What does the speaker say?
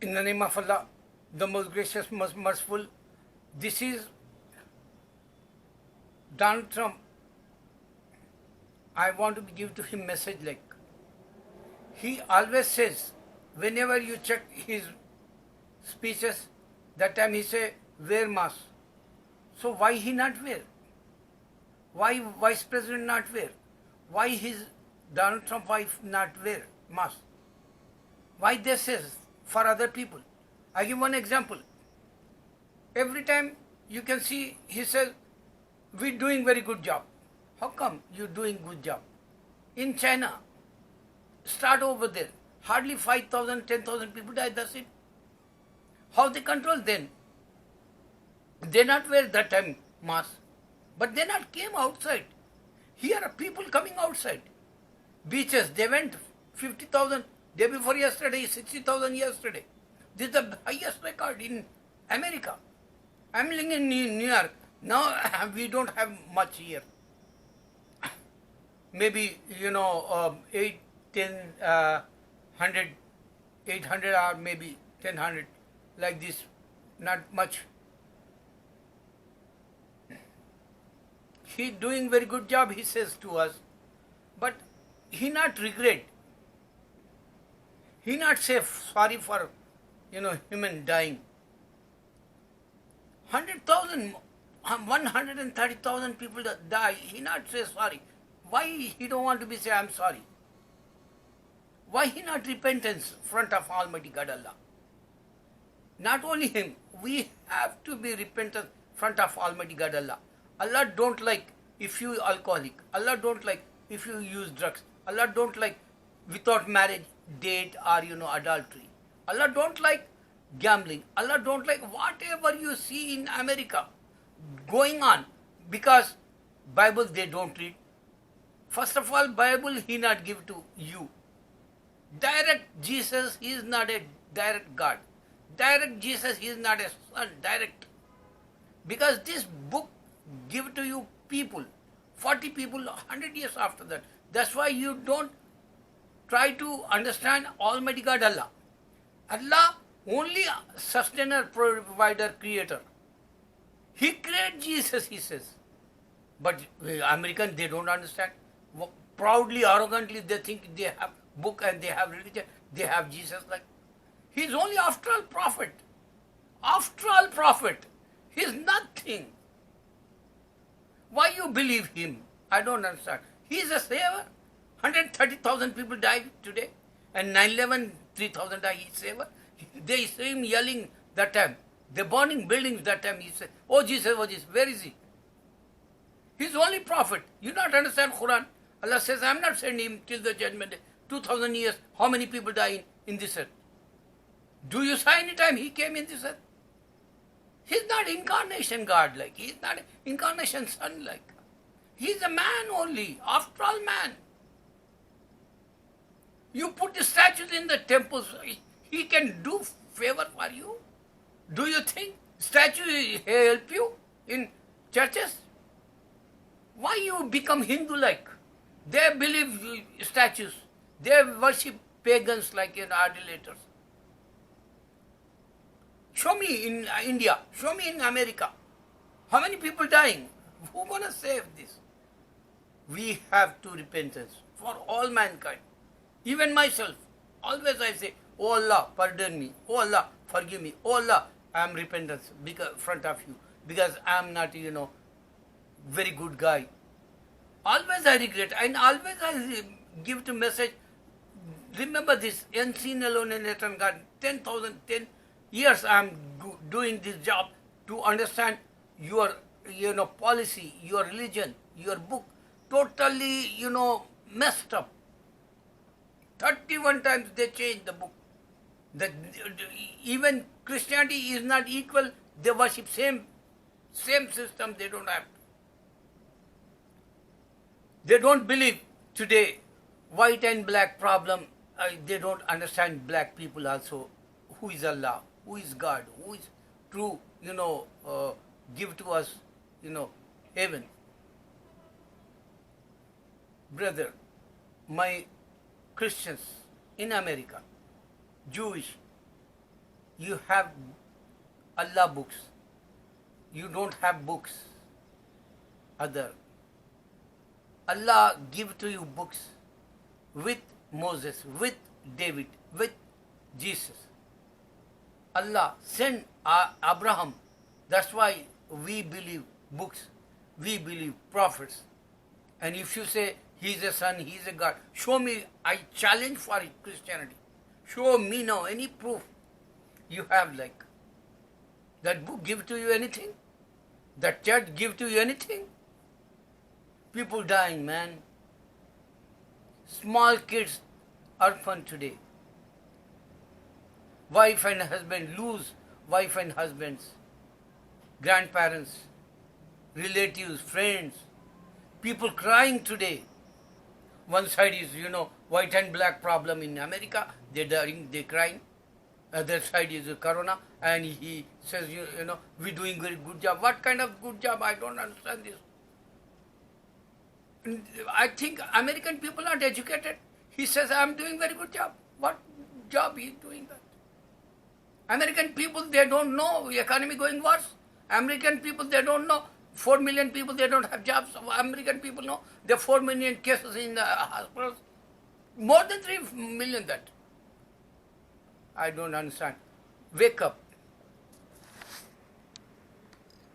In the name of Allah, the most gracious, most merciful, this is Donald Trump. I want to give to him message like, he always says, whenever you check his speeches, that time he say, wear mask. So why he not wear? Why Vice President not wear? Why his Donald Trump wife not wear mask? Why they says for other people? I give one example. Every time you can see he says, we're doing very good job. How come you doing good job? In China, start over there. Hardly 5,000, 10,000 people died, that's it. How they control then? They not wear that time mask. But they not came outside. Here are people coming outside. Beaches, they went 50,000 day before yesterday, 60,000 yesterday. This is the highest record in America. I'm living in New York. Now we don't have much here. Maybe, 8, 10, 100, 800 or maybe 1000, like this. Not much. He doing very good job, he says to us. But he not regret. He not say sorry for, human dying. 100,000, 130,000 people that die, he not say sorry. Why he don't want to be say, I'm sorry? Why he not repentance front of Almighty God Allah? Not only him, we have to be repentant front of Almighty God Allah. Allah don't like if you alcoholic. Allah don't like if you use drugs. Allah don't like without marriage, date or adultery. Allah don't like gambling. Allah don't like whatever you see in America going on, because Bible they don't read. First of all, Bible he not give to you. Direct Jesus, he is not a direct God. Direct Jesus, he is not a son, direct. Because this book give to you people, 40 people, 100 years after that. That's why you don't try to understand Almighty God Allah. Allah only sustainer, provider, creator. He created Jesus, he says. But American, they don't understand. Proudly, arrogantly, they think they have book and they have religion. They have Jesus like. He's only after all prophet. After all prophet. He's nothing. Why you believe him? I don't understand. He is a savior. 130,000 people died today. And 9/11, 3,000 died. He is savior. They see him yelling that time. They're burning buildings that time. He said, oh Jesus, where is he? He's only prophet. You not understand Quran. Allah says, I'm not sending him till the judgment day. 2,000 years, how many people die in this earth? Do you see any time he came in this earth? He's not incarnation God like. He's not incarnation son like. He's a man only. After all, man. You put the statues in the temples. He can do favor for you. Do you think statues help you in churches? Why you become Hindu like? They believe statues. They worship pagans like idolaters. Show me in India. Show me in America. How many people dying? Who gonna save this? We have to repentance for all mankind. Even myself. Always I say, oh Allah, pardon me. Oh Allah, forgive me. Oh Allah, I am repentance because front of you. Because I am not, very good guy. Always I regret and always I give to message. Remember this, unseen alone in eternal God. 10 years I am doing this job to understand your, policy, your religion, your book. Totally, messed up. 31 times they changed the book. That even Christianity is not equal. They worship same system. They don't have. They don't believe today white and black problem. They don't understand black people also. Who is Allah? Who is God? Who is true? Give to us, heaven. Brother, my Christians in America, Jewish, You have Allah books. You don't have books. Other. Allah give to you books with Moses, with David, with Jesus. Allah sent Abraham. That's why we believe books. We believe prophets. And if you say he's a son, he's a God, show me, I challenge for it, Christianity. Show me now any proof you have like. That book give to you anything? That church give to you anything? People dying, man. Small kids, orphan today. Wife and husband lose wife and husbands. Grandparents, relatives, friends. People crying today. One side is, white and black problem in America. They're dying, they're crying. Other side is Corona, and he says, we're doing very good job. What kind of good job? I don't understand this. I think American people are educated. He says, I'm doing very good job. What job he doing that? American people, they don't know the economy going worse. American people, they don't know. 4 million people, they don't have jobs. American people know there are 4 million cases in the hospitals. More than 3 million that. I don't understand. Wake up.